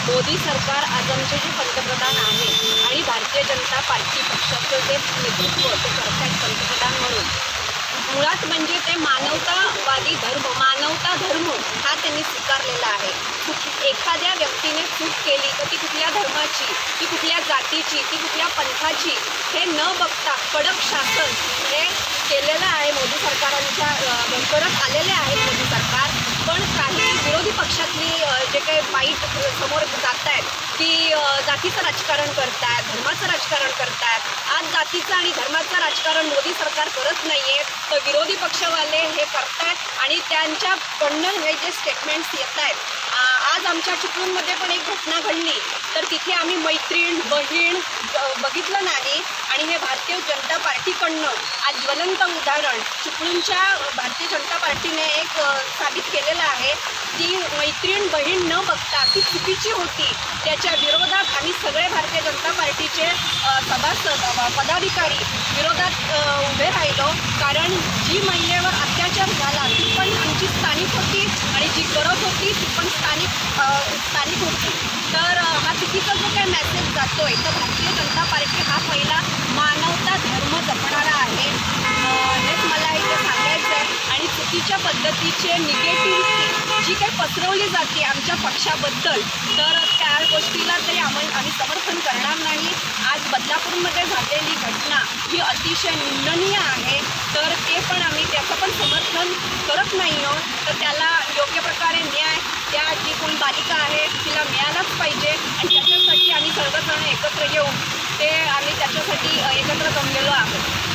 मोदी सरकार आज आमचे जे पंतप्रधान आहे आणि भारतीय जनता पार्टी पक्षाचं जे नेतृत्व ते करतात पंतप्रधान म्हणून, मुळात म्हणजे ते मानवतावादी धर्म, मानवता धर्म हा त्यांनी स्वीकारलेला आहे. एखाद्या व्यक्तीने चूक केली तर ती कुठल्या धर्माची, ती कुठल्या जातीची, ती कुठल्या पंथाची हे न बघता कडक शासन हे केलेलं आहे. मोदी सरकारांच्या करत आलेले आहेत मोदी सरकार. पण काही विरोधी पक्षातली जे काही वाईट समोर जात आहेत की जातीचं राजकारण करतात, धर्माचं राजकारण करतात. आज जातीचं आणि धर्माचं राजकारण मोदी सरकार करत नाही आहे, तर विरोधी पक्षवाले हे करतात आणि त्यांच्याकडनं हे जे स्टेटमेंट्स येत आहेत. आज आमच्या चिपळूणमध्ये पण एक घटना घडली, तर तिथे आम्ही मैत्रीण बहीण बघितलं नाही आणि हे भारतीय जनता पार्टीकडनं आज ज्वलंत उदाहरण चिपळूणच्या भारतीय जनता पार्टीने एक साबित केलेलं आहे. ती मैत्रीण बहीण न बघता ती चुकीची होती, त्याच्या विरोधात आम्ही सगळे भारतीय जनता पार्टीचे सभासद पदाधिकारी विरोधात उभे राहिलो. कारण जी महिलेवर अत्याचार झाला ती पण आमची स्थानिक होती आणि जी करत होती ती पण स्थानिक होती. तर हा चुकीचा जो काही मेसेज जातोय, तर भारतीय जनता पार्टी हा पहिला मानवता धर्म जपणारा आहे, हेच मला इथे सांगायचं आहे. आणि चुकीच्या पद्धतीचे निगेटिव्हिटी जी काही पसरवली जाते आमच्या पक्षाबद्दल, तर त्या गोष्टीला तरी आम्ही समर्थन करणार नाही. आज बदलापूरमध्ये झालेली घटना ही अतिशय निंदनीय आहे, तर ते पण आम्ही त्याचं पण समर्थन करत नाही आहोत. तर त्याला योग्य प्रकारे न्याय त्या जी कोणी बालिका आहे तिला मिळालाच पाहिजे आणि त्याच्यासाठी आम्ही सर्वजण एकत्र येऊन आम्ही त्याच्यासाठी एकत्र जमलेलो आहोत.